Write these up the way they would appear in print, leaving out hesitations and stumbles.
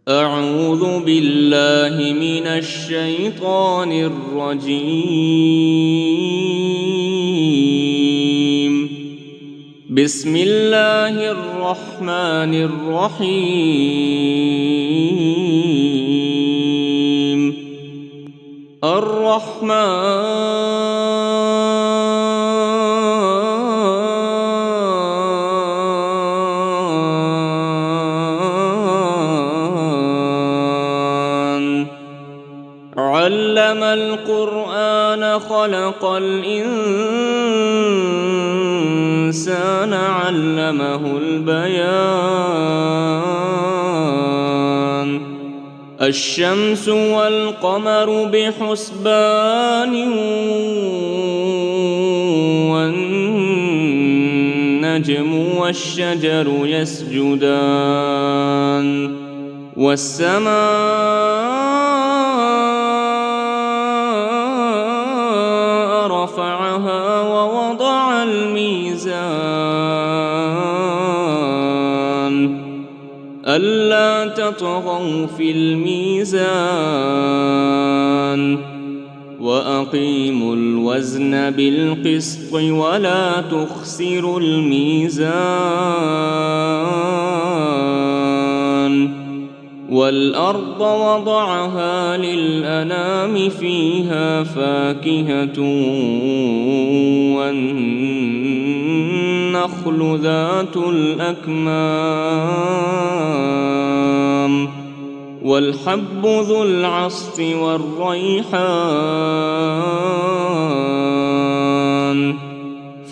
أعوذ بالله من الشيطان الرجيم. بسم الله الرحمن الرحيم. علم القرآن خلق الإنسان علمه البيان. الشمس والقمر بحسبان والنجم والشجر يسجدان والسماء رفعها ووضع الميزان ألا تطغوا في الميزان وأقيموا الوزن بالقسط ولا تخسروا الميزان. والأرض وضعها للأنام فيها فاكهة والنخل ذات الأكمام والحب ذو العصف والريحان.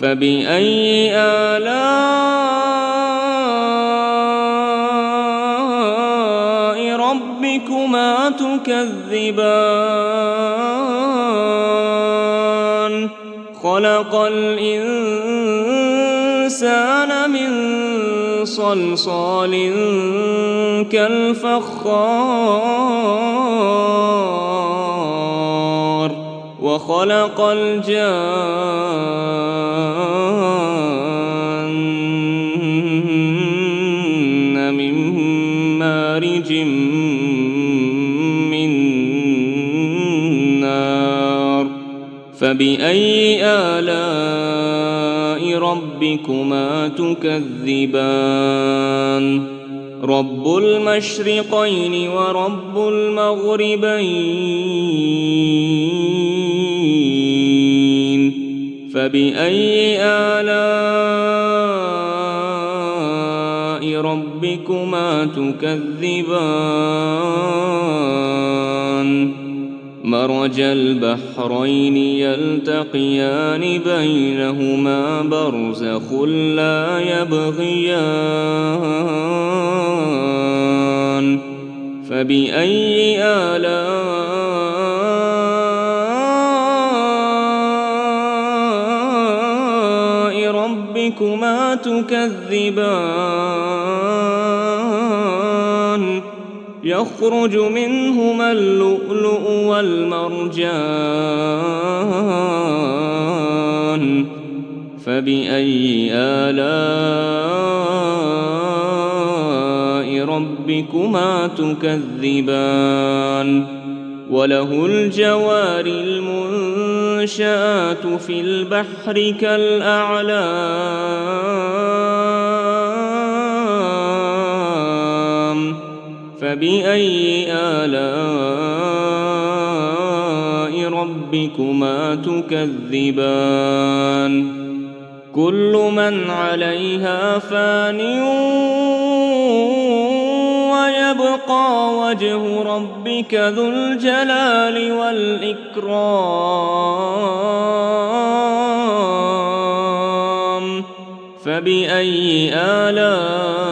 فبأي آلاء ربكما تكذبان؟ خلق الإنسان من صلصال كالفخار وخلق الجان من مارج من نار. فبأي آلاء ربكما تكذبان؟ رب المشرقين ورب المغربين. فبأي آلاء ربكما تكذبان؟ مرج البحرين يلتقيان بينهما برزخ لا يبغيان. فبأي آلاء ربكما تكذبان؟ يخرج منهما اللؤلؤ والمرجان. فبأي آلاء ربكما تكذبان؟ وله الجوار المنشآت في البحر كالأعلام. فبأي آلاء ربكما تكذبان؟ كل من عليها فان ويبقى وجه ربك ذو الجلال والإكرام. فبأي آلاء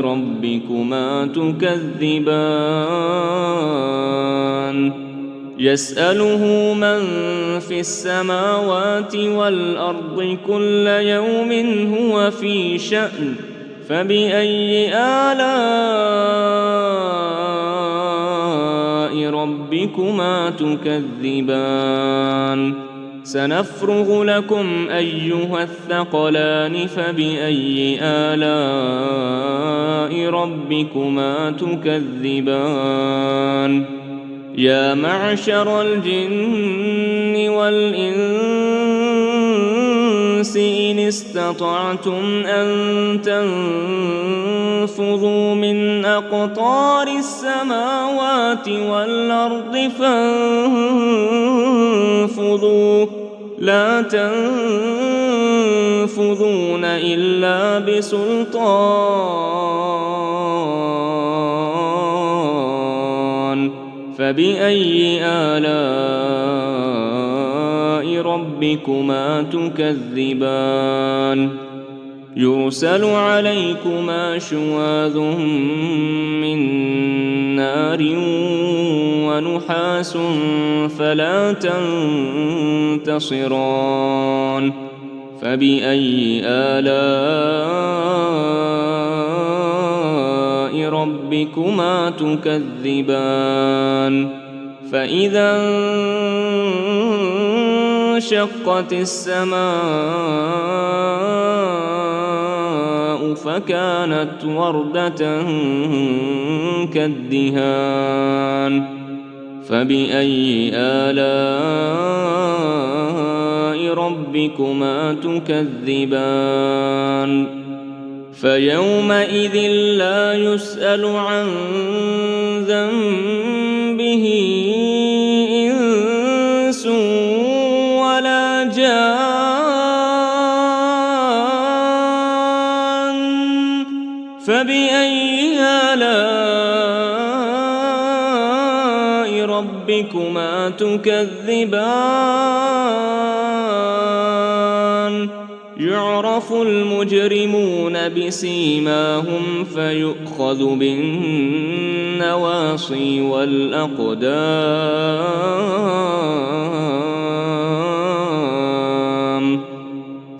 ربكما تكذبان؟ يسأله من في السماوات والأرض كل يوم هو في شأن. فبأي آلاء ربكما تكذبان؟ سنفرغ لكم أيها الثقلان فبأي آلاء ربكما تكذبان يا معشر الجن والإنس إن استطعتم أن تنفذوا من أقطار السماوات والأرض فانفذوا لا تنفذون إلا بسلطان فبأي آلاء ربكما تكذبان يرسل عليكما شواظ من نار ونحاس فلا تنتصران فبأي آلاء ربكما تكذبان فإذا انشقت السماء فكانت وردة كالدهان فبأي آلاء ربكما تكذبان فيومئذ لا يسأل عن ذنبه إنس ولا جان فبأي آلاء ربكما تكذبان يعرف المجرمون بسيماهم فيؤخذ بالنواصي والأقدام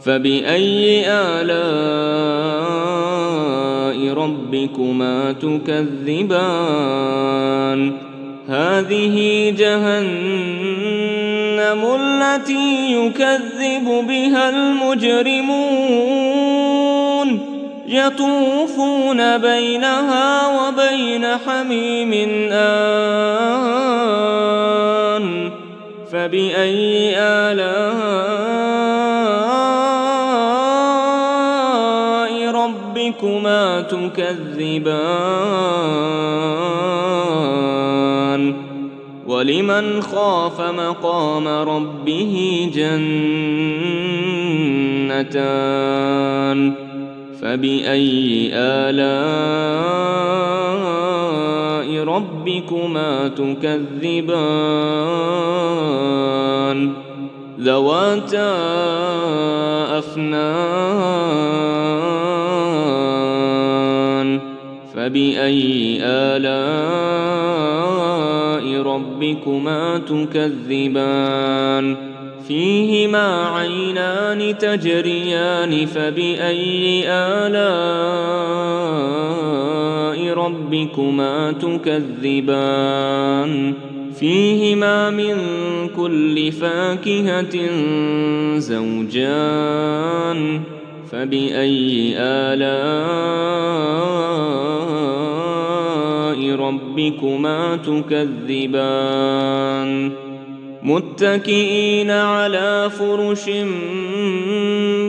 فبأي آلاء ربكما تكذبان هذه جهنم التي يكذب بها المجرمون يطوفون بينها وبين حميم آن فبأي آلاء ربكما تكذبان ولمن خاف مقام ربه جنتان فبأي آلاء ربكما تكذبان ذواتا أفنان فبأي آلاء ربكما تكذبان فيهما عينان تجريان فبأي آلاء ربكما تكذبان فيهما من كل فاكهة زوجان فبأي آلاء ربكما تكذبان متكئين على فرش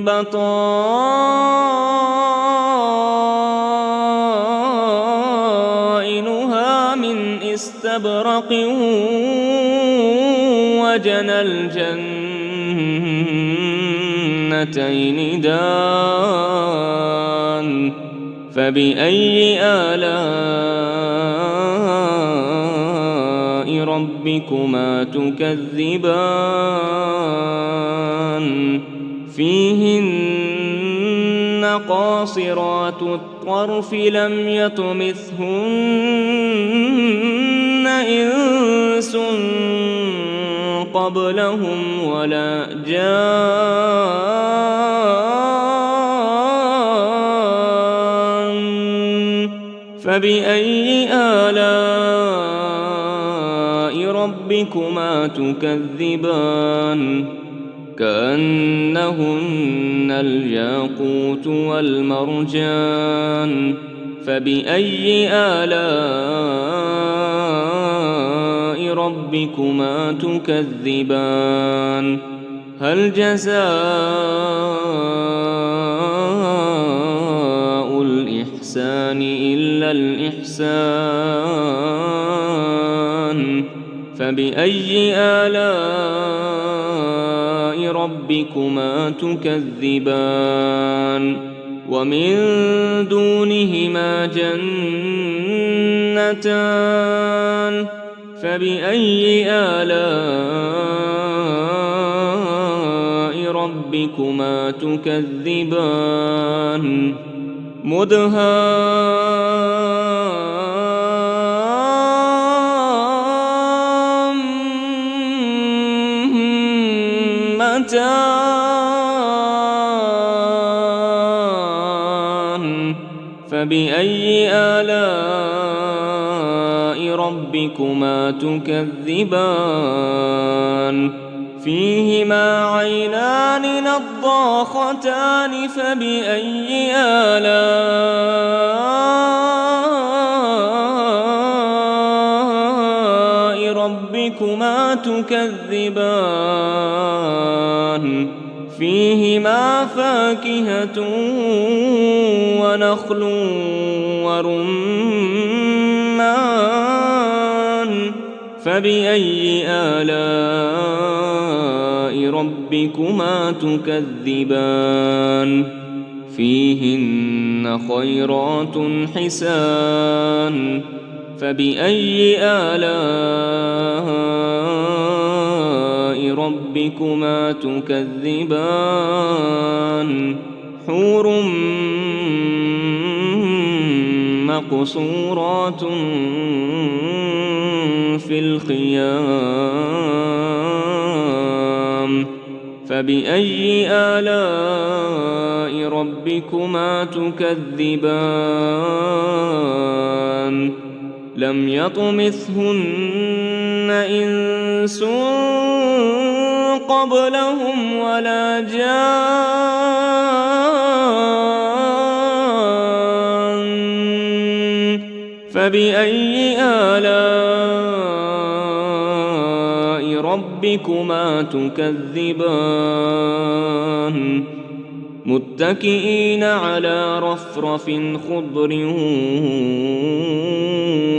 بطائنها من استبرق وجنى الجنتين دان فبأي آلاء ربكما تكذبان فيهن قاصرات الطرف لم يطمثهن إنس قبلهم ولا جان فبأي آلاء ربكما تكذبان كأنهن الياقوت والمرجان فبأي آلاء ربكما تكذبان هل جزاء الإحسان إلا الإحسان فبأي آلاء ربكما تكذبان ومن دونهما جنتان فبأي آلاء ربكما تكذبان مدهامتان فبأي آلاء ربكما تكذبان فيهما عينان نضاختان فبأي آلاء ربكما تكذبان فيهما فاكهة ونخل ورمان فبأي آلاء ربكما تكذبان فيهن خيرات حسان فبأي آلاء ربكما تكذبان حور مقصورات في الخيام فبأي آلاء ربكما تكذبان لم يطمثهن إنس قبلهم ولا جان فبأي آلاء ربكما تكذبان متكئين على رفرف خضر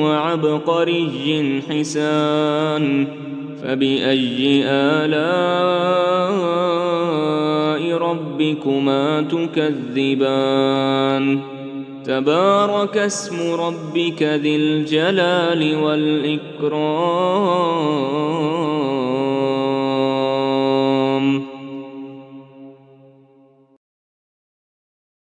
وعبقري حسان فبأي آلاء ربكما تكذبان تبارك اسم ربك ذي الجلال والإكرام